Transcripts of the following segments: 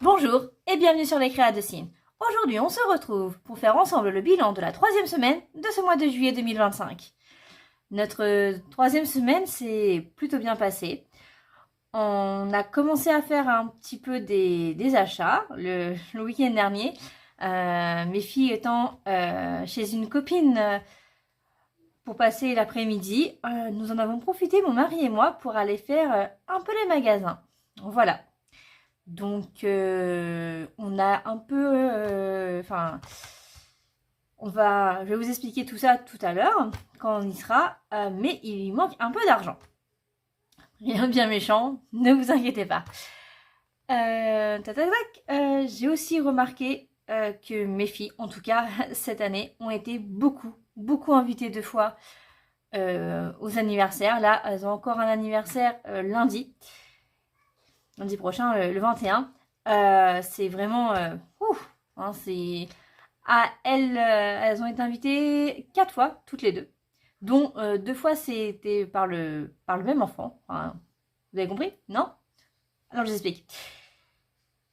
Bonjour et bienvenue sur les Créas de Cine. Aujourd'hui, on se retrouve pour faire ensemble le bilan de la troisième semaine de ce mois de juillet 2025. Notre troisième semaine s'est plutôt bien passée. On a commencé à faire un petit peu des achats le week-end dernier. Mes filles étant chez une copine pour passer l'après-midi, nous en avons profité, mon mari et moi, pour aller faire un peu les magasins. Voilà. Donc, on a un peu... je vais vous expliquer tout ça tout à l'heure, quand on y sera, mais il lui manque un peu d'argent. Rien de bien méchant, ne vous inquiétez pas. J'ai aussi remarqué que mes filles, en tout cas cette année, ont été beaucoup invitées 2 fois aux anniversaires. Là, elles ont encore un anniversaire lundi prochain, le 21. C'est vraiment... elles ont été invitées 4 fois, toutes les deux. Dont 2 fois, c'était par le même enfant. Vous avez compris? Non? Alors, je vous explique.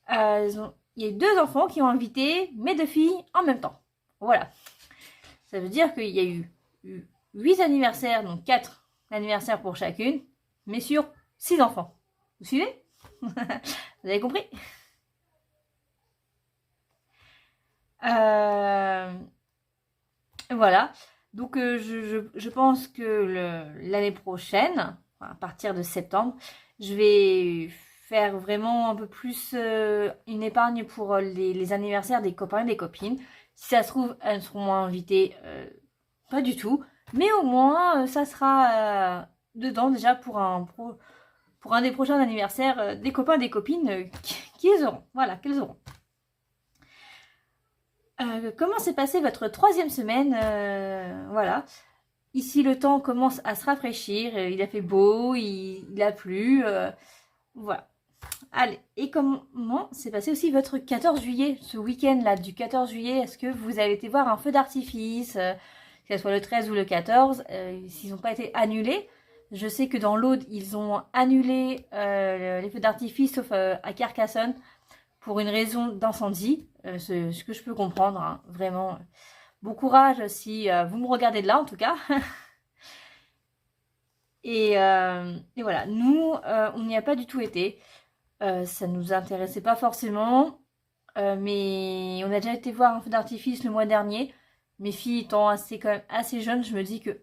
Il y a eu 2 enfants qui ont invité mes 2 filles en même temps. Voilà. Ça veut dire qu'il y a eu 8 anniversaires, donc 4 anniversaires pour chacune, mais sur 6 enfants. Vous suivez? Vous avez compris? Voilà. Donc je pense que l'année prochaine, à partir de septembre, je vais faire vraiment un peu plus une épargne pour les anniversaires des copains et des copines. Si ça se trouve, elles seront moins invitées, pas du tout. Mais au moins, ça sera dedans déjà pour un des prochains anniversaires des copains et des copines qu'ils auront. Voilà, qu'elles auront. Comment s'est passée votre troisième semaine? Voilà. Ici, le temps commence à se rafraîchir. Il a fait beau, il a plu. Voilà. Allez, et comment s'est passé aussi votre 14 juillet, ce week-end-là du 14 juillet? Est-ce que vous avez été voir un feu d'artifice, que ce soit le 13 ou le 14, s'ils n'ont pas été annulés? Je sais que dans l'Aude, ils ont annulé les feux d'artifice, sauf à Carcassonne, pour une raison d'incendie, ce que je peux comprendre, hein, vraiment. Bon courage si vous me regardez de là, en tout cas. et voilà, nous, on n'y a pas du tout été. Ça nous intéressait pas forcément, mais on a déjà été voir un feu d'artifice le mois dernier. Mes filles étant quand même assez jeunes, je me dis que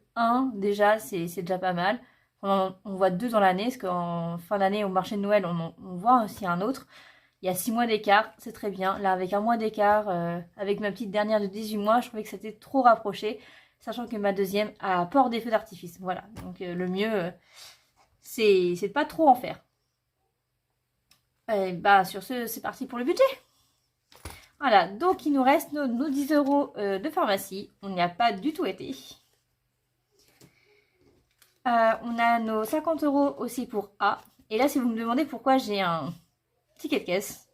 déjà, c'est déjà pas mal. On voit 2 dans l'année, parce qu'en fin d'année, au marché de Noël, on voit aussi un autre. Il y a 6 mois d'écart, c'est très bien. Là, avec un mois d'écart, avec ma petite dernière de 18 mois, je trouvais que c'était trop rapproché, sachant que ma deuxième a peur des feux d'artifice. Voilà, donc le mieux, c'est de pas trop en faire. Sur ce, c'est parti pour le budget. Voilà, donc il nous reste nos 10 € de pharmacie. On n'y a pas du tout été. On a nos 50 € aussi pour A. Et là, si vous me demandez pourquoi j'ai un ticket de caisse,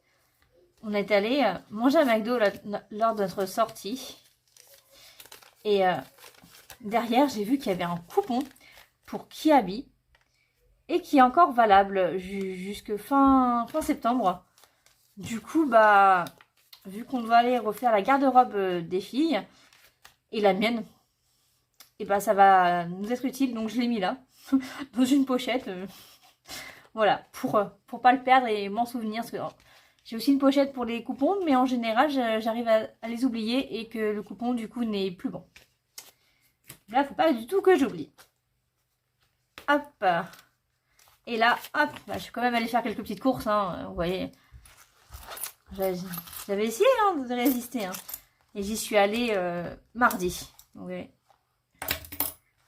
on est allé manger à McDo lors de notre sortie. Et derrière, j'ai vu qu'il y avait un coupon pour Kiabi. Et qui est encore valable jusque fin septembre. Du coup, vu qu'on doit aller refaire la garde-robe des filles et la mienne, et ça va nous être utile. Donc je l'ai mis là, dans une pochette. Voilà, pour pas le perdre et m'en souvenir. Parce que j'ai aussi une pochette pour les coupons, mais en général, j'arrive à les oublier et que le coupon, du coup, n'est plus bon. Là, faut pas du tout que j'oublie. Hop. Et là, hop, je suis quand même allée faire quelques petites courses, hein, vous voyez. J'avais essayé de résister, hein. Et j'y suis allée mardi. Oui.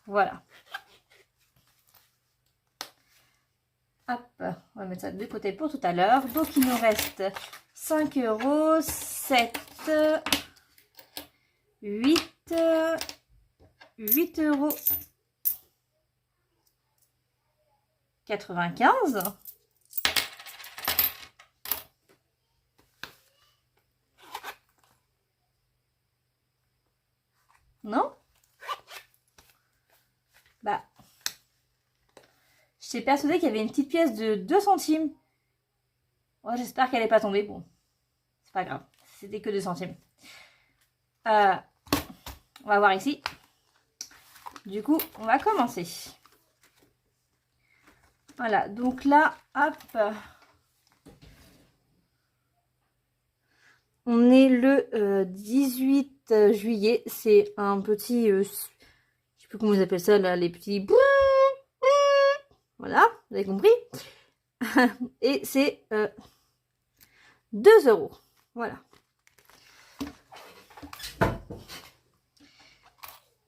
Voilà. Hop, on va mettre ça de côté pour tout à l'heure. Donc, il nous reste 5 €, 7, 8, 8 € 95. Non? J'étais persuadée qu'il y avait une petite pièce de 2 centimes. Oh, j'espère qu'elle n'est pas tombée. Bon, c'est pas grave. C'était que 2 centimes. On va voir ici. Du coup, on va commencer. Voilà, donc là, hop. On est le 18 juillet. C'est un petit... je sais plus comment ils appellent ça, là, les petits... Voilà, vous avez compris. Et c'est 2 €. Voilà.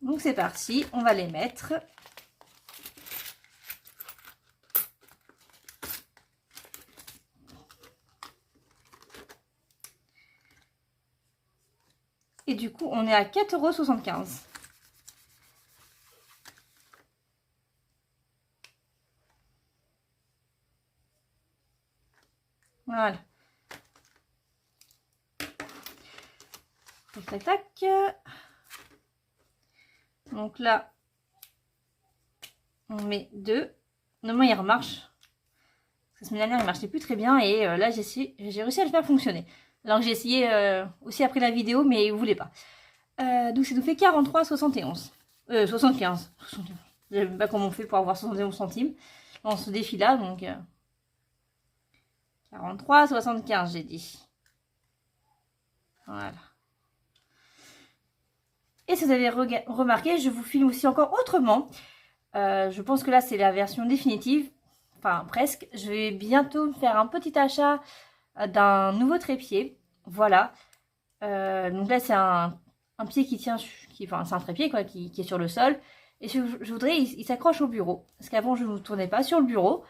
Donc c'est parti, on va les mettre. Et du coup, on est à 4,75 €. Voilà. Tac, tac, tac. Donc là, on met 2. Normalement, il remarche. La semaine dernière, il marchait plus très bien. Et là, j'ai réussi à le faire fonctionner. Alors que j'ai essayé aussi après la vidéo, mais il ne voulait pas. Donc ça nous fait 43,71. 75. Je ne sais même pas comment on fait pour avoir 71 centimes dans ce défi-là. Donc 43,75, j'ai dit. Voilà. Et si vous avez remarqué, je vous filme aussi encore autrement. Je pense que là, c'est la version définitive. Enfin, presque. Je vais bientôt faire un petit achat d'un nouveau trépied. Voilà. Donc là, c'est un pied qui tient... Enfin, c'est un trépied quoi, qui est sur le sol. Et je voudrais, il s'accroche au bureau. Parce qu'avant, je ne tournais pas sur le bureau.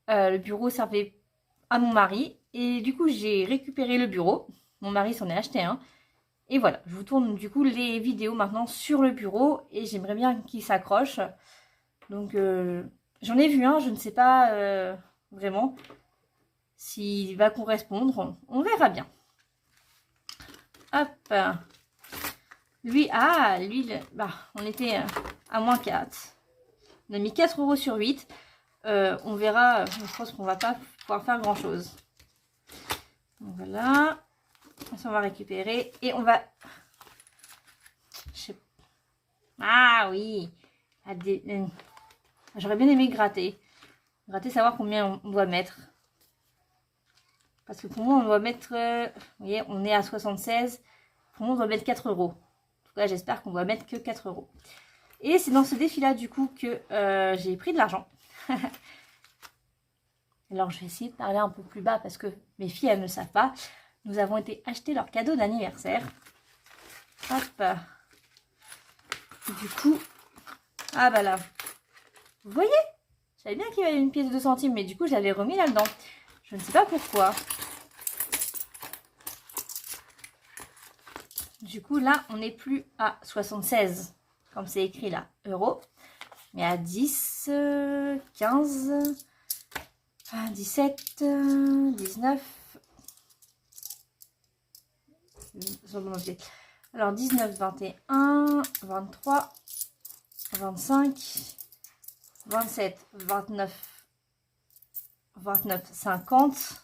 Le bureau servait à mon mari. Et du coup, j'ai récupéré le bureau. Mon mari s'en est acheté un. Et voilà, je vous tourne du coup les vidéos maintenant sur le bureau. Et j'aimerais bien qu'il s'accroche. Donc, j'en ai vu un. Je ne sais pas vraiment s'il va correspondre. On verra bien. Hop. Lui, bah, on était à moins 4. On a mis 4 € sur 8. On verra, je pense qu'on va pas pouvoir faire grand chose. Donc voilà. On va récupérer et on va... Ah oui. J'aurais bien aimé gratter. Gratter, savoir combien on doit mettre. Parce que pour moi, on doit mettre... vous voyez, on est à 76. Pour moi, on doit mettre 4 €. En tout cas, j'espère qu'on doit mettre que 4 €. Et c'est dans ce défi-là, du coup, que j'ai pris de l'argent. Alors, je vais essayer de parler un peu plus bas parce que mes filles, elles ne savent pas. Nous avons été acheter leur cadeau d'anniversaire. Hop. Du coup, ah bah là, vous voyez, je savais bien qu'il y avait une pièce de 2 centimes, mais du coup, je l'avais remis là-dedans. Je ne sais pas pourquoi. Du coup, là, on n'est plus à 76, comme c'est écrit là, euros, mais à 10, 15, 17, 19. Alors 19, 21, 23, 25, 27, 29, 29, 50.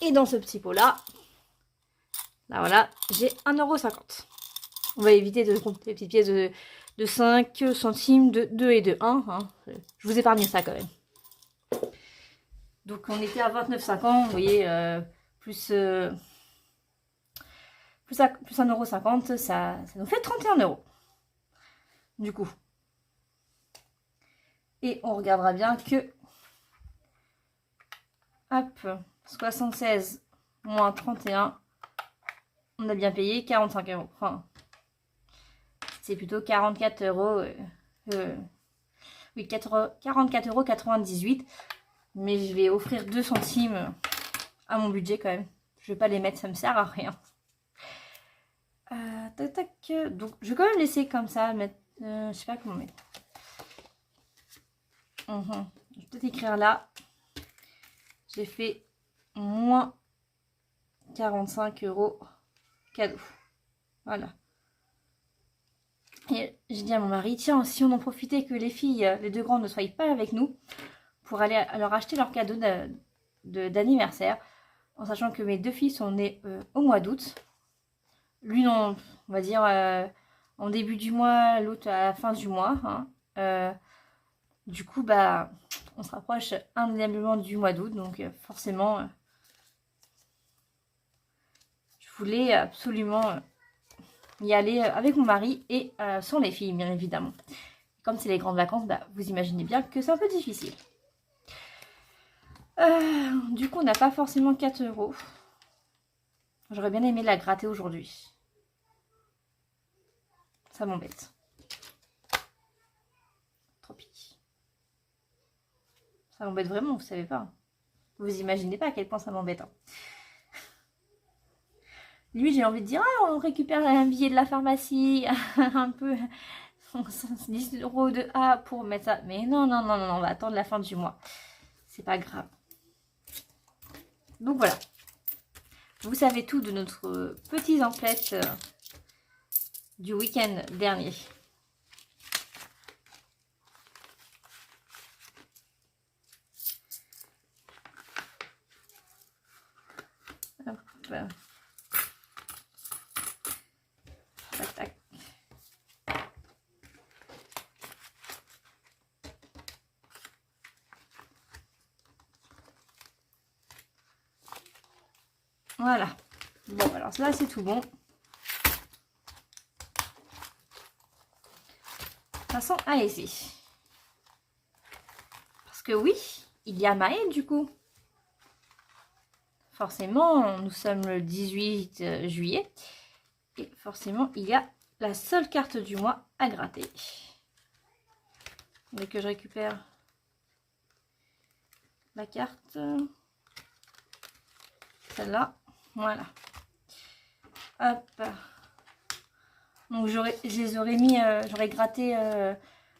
Et dans ce petit pot là, voilà, j'ai 1,50 €. On va éviter de compter les petites pièces de 5 centimes, de 2 et de 1. Hein. Je vous épargne ça quand même. Donc on était à 29,50, vous voyez, plus 1,50 €, ça nous fait 31 €. Du coup. Et on regardera bien que... Hop, 76 moins 31, on a bien payé 45 €. Enfin, c'est plutôt 44 €. Oui, 44,98 €. Mais je vais offrir 2 centimes à mon budget quand même. Je vais pas les mettre, ça me sert à rien. Tac, tac. Donc, je vais quand même laisser comme ça. Mettre, je sais pas comment mettre. Je vais peut-être écrire là. J'ai fait moins 45 € cadeau. Voilà. Et j'ai dit à mon mari, tiens, si on en profitait que les filles, les 2 grandes ne soient pas avec nous, pour aller leur acheter leur cadeau d'anniversaire, en sachant que mes 2 filles sont nées au mois d'août. L'une, on va dire, en début du mois, l'autre à la fin du mois. Hein. Du coup, bah, on se rapproche indéniablement du mois d'août, donc forcément, je voulais absolument y aller avec mon mari et sans les filles, bien évidemment. Comme c'est les grandes vacances, bah, vous imaginez bien que c'est un peu difficile. Du coup, on n'a pas forcément 4 €. J'aurais bien aimé la gratter aujourd'hui. Ça m'embête. Trop pis. Ça m'embête vraiment, vous savez pas. Vous imaginez pas à quel point ça m'embête. Hein. Lui, j'ai envie de dire, ah, on récupère un billet de la pharmacie, un peu, 10 € de A pour mettre ça. Mais non, non, non, non, on va attendre la fin du mois. C'est pas grave. Donc voilà. Vous savez tout de notre petite emplette du week-end dernier. Hop. Tac, tac. Voilà. Bon, alors là, c'est tout bon. Passons à l'essai. Parce que oui, il y a Maël du coup. Forcément, nous sommes le 18 juillet. Et forcément, il y a la seule carte du mois à gratter. Dès que je récupère la carte. Celle-là. Voilà. Hop. Donc je les aurais mis, j'aurais gratté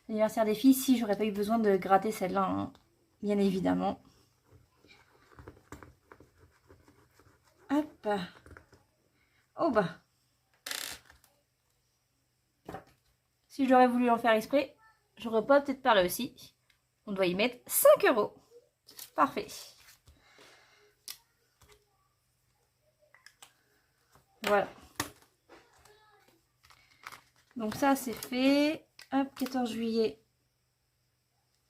l'anniversaire des filles si j'aurais pas eu besoin de gratter celle-là, hein, bien évidemment. Hop. Oh bah. Si j'aurais voulu en faire exprès, j'aurais peut-être pas réussi. On doit y mettre 5 €. Parfait. Voilà. Donc ça c'est fait. Hop, 14 juillet.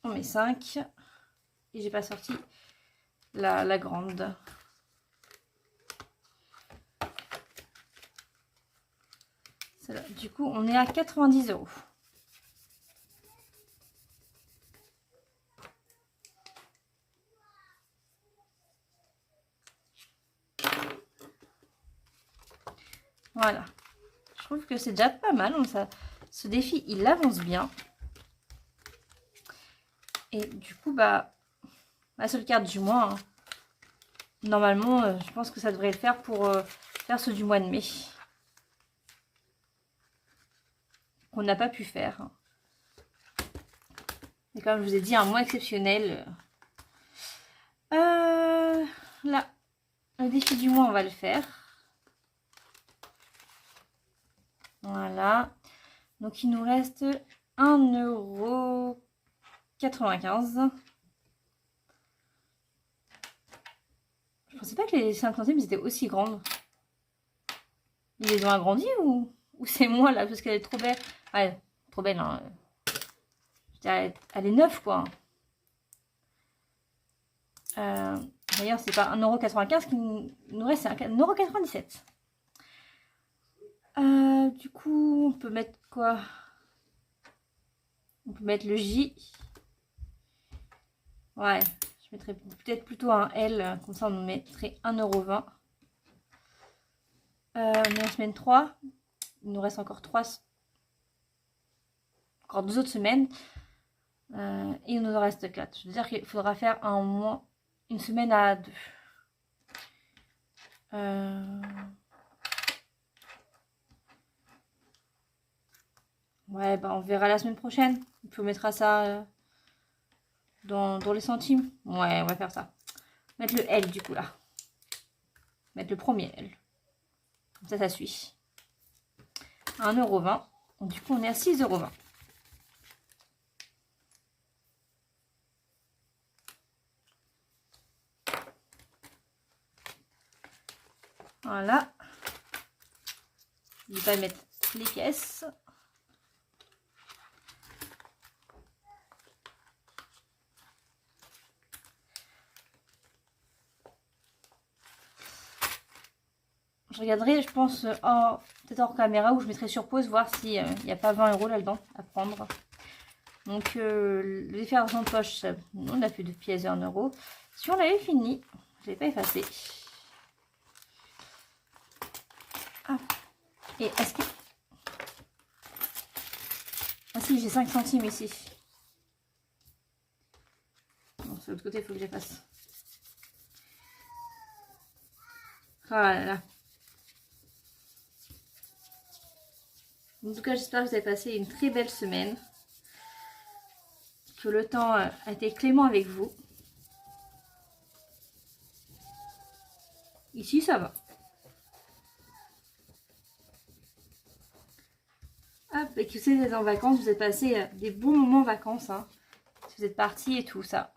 On met 5. Et j'ai pas sorti la grande. Du coup, on est à 90 €. Voilà. Je trouve que c'est déjà pas mal. Donc ce défi, il avance bien. Et du coup, bah, la seule carte du mois, hein. Normalement, je pense que ça devrait le faire pour faire ceux du mois de mai. Qu'on n'a pas pu faire. Et comme je vous ai dit, un mois exceptionnel. Là, le défi du mois, on va le faire. Voilà. Donc, il nous reste 1,95 €. Je pensais pas que les 5 centimes étaient aussi grandes. Ils les ont agrandis ou c'est moi là parce qu'elle est trop belle. Ouais, trop belle. Hein. Elle est neuve quoi. D'ailleurs, c'est pas 1,95 € qui nous reste, c'est 1,97 €. Du coup, on peut mettre quoi? On peut mettre le J. Ouais, je mettrais peut-être plutôt un L. Comme ça, on mettrait 1,20 €. On est en semaine 3. Il nous reste encore 2 autres semaines. Et il nous en reste 4. Je veux dire qu'il faudra faire une semaine à 2. Ouais, bah on verra la semaine prochaine. On peut mettre ça dans les centimes. Ouais, on va faire ça. Mettre le L du coup là. Mettre le premier L. Comme ça suit. 1,20 €. Du coup, on est à 6,20 €. Voilà. Je vais mettre les pièces. Je regarderai, je pense, peut-être hors caméra, où je mettrai sur pause, voir s'il n'y a pas 20 € là-dedans à prendre. Donc, le déféragement de poche, on n'a plus de pièces de 1 €. Si on l'avait fini, je ne l'ai pas effacé. Ah. Et est-ce que... Ah si, j'ai 5 centimes ici. Bon, de l'autre côté, il faut que j'efface. Oh là là. En tout cas, j'espère que vous avez passé une très belle semaine. Que le temps a été clément avec vous. Ici, ça va. Hop, et que vous êtes en vacances, vous êtes passé des bons moments en vacances. Hein, si vous êtes partis et tout ça.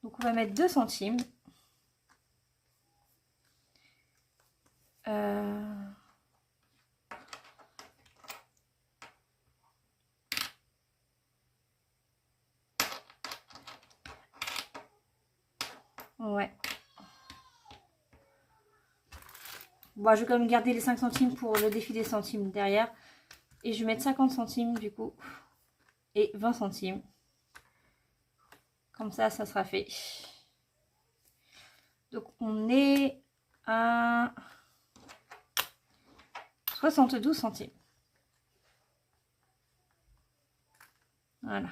Donc, on va mettre 2 centimes. Ouais. Bon, je vais quand même garder les 5 centimes pour le défi des centimes derrière. Et je vais mettre 50 centimes du coup. Et 20 centimes. Comme ça sera fait. Donc on est à 72 centimes. Voilà.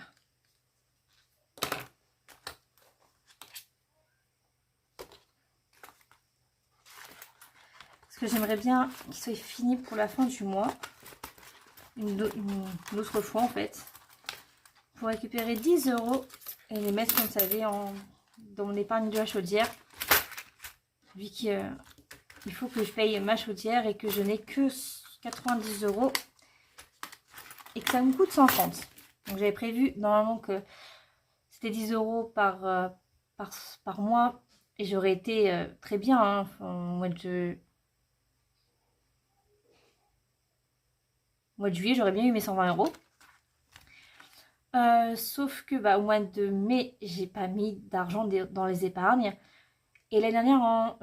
Parce que j'aimerais bien qu'il soit fini pour la fin du mois. Une autre fois en fait. Pour récupérer 10 € et les mettre, comme vous savez, dans mon épargne de la chaudière. Vu qu'il faut que je paye ma chaudière et que je n'ai que 90 € et que ça me coûte 130. Donc j'avais prévu normalement que c'était 10 € par mois et j'aurais été très bien hein, au mois de juillet, j'aurais bien eu mes 120 €. Sauf que au mois de mai, j'ai pas mis d'argent dans les épargnes. Et l'année dernière, en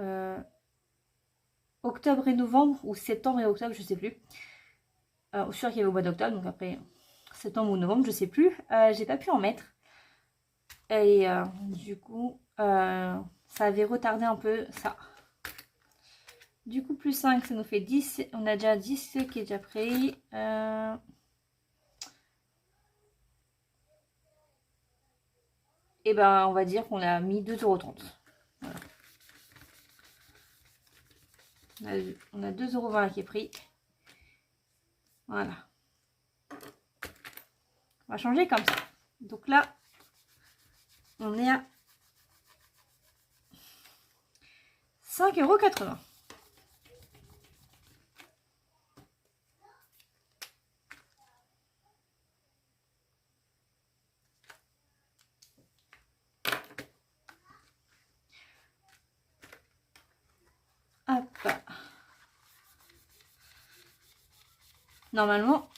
octobre et novembre, ou septembre et octobre, je sais plus. Sûr qu'il y avait au mois d'octobre, donc après septembre ou novembre, je sais plus. J'ai pas pu en mettre. Et du coup, ça avait retardé un peu ça. Du coup, plus 5, ça nous fait 10. On a déjà 10 qui est déjà pris. Et ben, on va dire qu'on a mis 2,30 €. Voilà. On a 2,20 € qui est pris. Voilà. On va changer comme ça. Donc là, on est à 5,80 €. Hop. Normalement,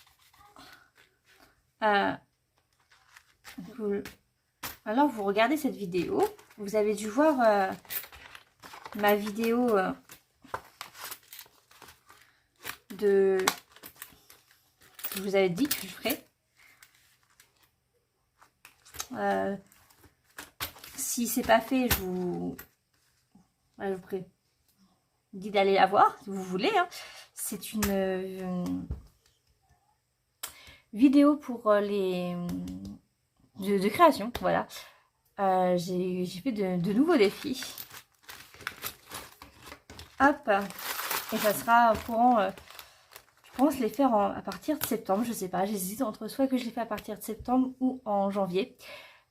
alors vous regardez cette vidéo, vous avez dû voir ma vidéo je vous avais dit que je ferais. Si c'est pas fait, je vous dis d'aller la voir si vous voulez. Hein. C'est une vidéo pour les de création, voilà. J'ai fait de nouveaux défis. Hop, et ça sera courant. Je pense les faire à partir de septembre, je sais pas. J'hésite entre soit que je les fais à partir de septembre ou en janvier,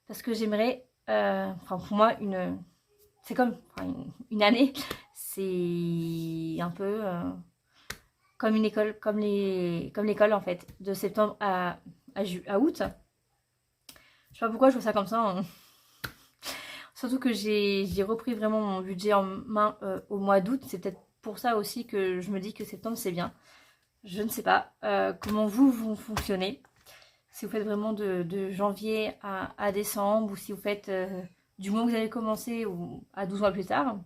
parce que j'aimerais. Enfin, pour moi, c'est comme une année. C'est un peu comme une école, comme l'école en fait, de septembre à août. Je sais pas pourquoi je vois ça comme ça. Hein. Surtout que j'ai repris vraiment mon budget en main au mois d'août. C'est peut-être pour ça aussi que je me dis que septembre c'est bien. Je ne sais pas comment vous fonctionnez. Si vous faites vraiment de janvier à décembre ou si vous faites du mois où vous avez commencé ou à 12 mois plus tard.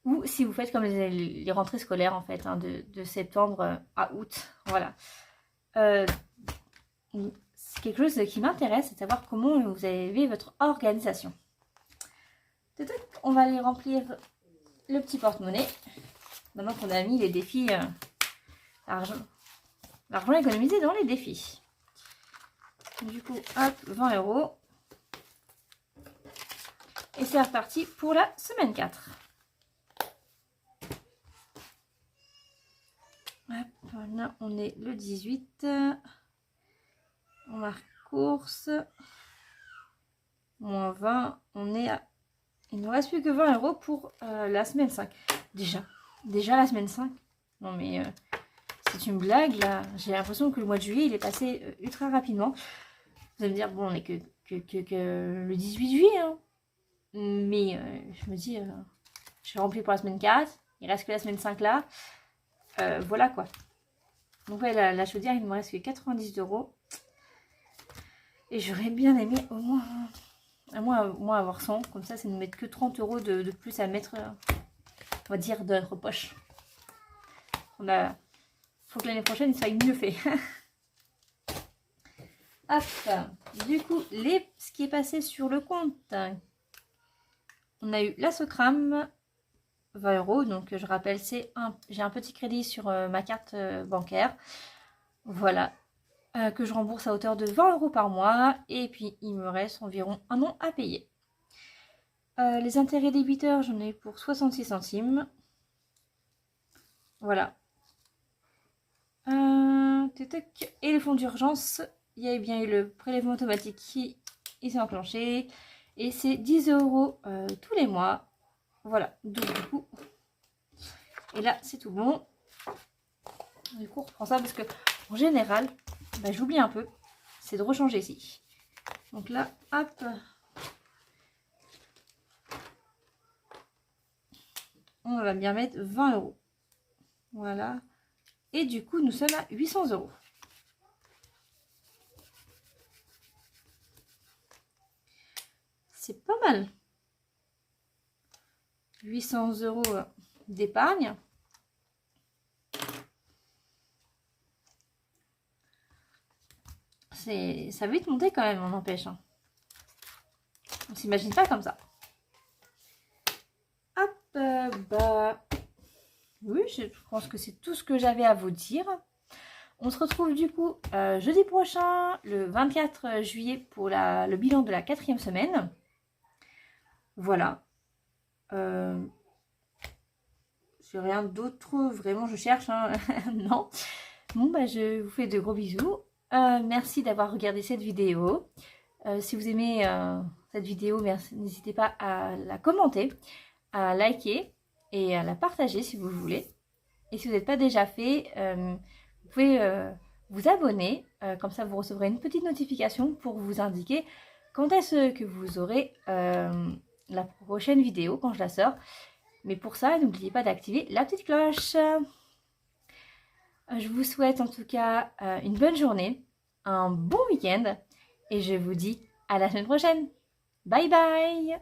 Ou si vous faites comme les rentrées scolaires en fait, hein, de septembre à août. Voilà. C'est quelque chose qui m'intéresse, c'est de savoir comment vous avez votre organisation. On va aller remplir le petit porte-monnaie. Maintenant qu'on a mis les défis, l'argent économisé dans les défis. Du coup, hop, 20 €. Et c'est reparti pour la semaine 4. Hop, là, on est le 18. On marque course. Moins 20. On est à... Il ne nous reste plus que 20 € pour la semaine 5. Déjà la semaine 5. Non mais c'est une blague là. J'ai l'impression que le mois de juillet il est passé ultra rapidement. Vous allez me dire, bon, on est que le 18 juillet. Hein. Mais je me dis, je suis remplie pour la semaine 4. Il reste que la semaine 5 là. Voilà quoi. Donc ouais, la chaudière, il me reste que 90 €. Et j'aurais bien aimé au moins avoir 100. Comme ça ne nous met que 30 € de plus à mettre, on va dire, de notre poche. Faut que l'année prochaine, il soit mieux fait. Hop. Du coup, ce qui est passé sur le compte. On a eu la Socram, 20 €. Donc, je rappelle, j'ai un petit crédit sur ma carte bancaire. Voilà. Que je rembourse à hauteur de 20 € par mois. Et puis, il me reste environ un an à payer. Les intérêts débiteurs, j'en ai eu pour 66 centimes. Voilà. Et les fonds d'urgence, il y a bien eu le prélèvement automatique qui s'est enclenché. Et c'est 10 € tous les mois. Voilà. Donc, du coup. Et là, c'est tout bon. Du coup, on reprend ça parce que, en général, bah, j'oublie un peu. C'est de rechanger ici. Donc là, hop. On va bien mettre 20 €. Voilà. Et du coup, nous sommes à 800 €. C'est pas mal. 800 € d'épargne. Ça va vite monter quand même, on n'empêche. Hein. On s'imagine pas comme ça. Hop, bah... Oui, je pense que c'est tout ce que j'avais à vous dire. On se retrouve du coup jeudi prochain, le 24 juillet, pour le bilan de la 4e semaine. Voilà. J'ai rien d'autre, vraiment, je cherche. Hein. Non. Bon, bah, je vous fais de gros bisous. Merci d'avoir regardé cette vidéo. Si vous aimez cette vidéo, n'hésitez pas à la commenter, à liker et à la partager si vous voulez. Et si vous n'êtes pas déjà fait, vous pouvez vous abonner. Comme ça, vous recevrez une petite notification pour vous indiquer quand est-ce que vous aurez la prochaine vidéo, quand je la sors. Mais pour ça, n'oubliez pas d'activer la petite cloche. Je vous souhaite en tout cas une bonne journée, un bon week-end. Et je vous dis à la semaine prochaine. Bye bye!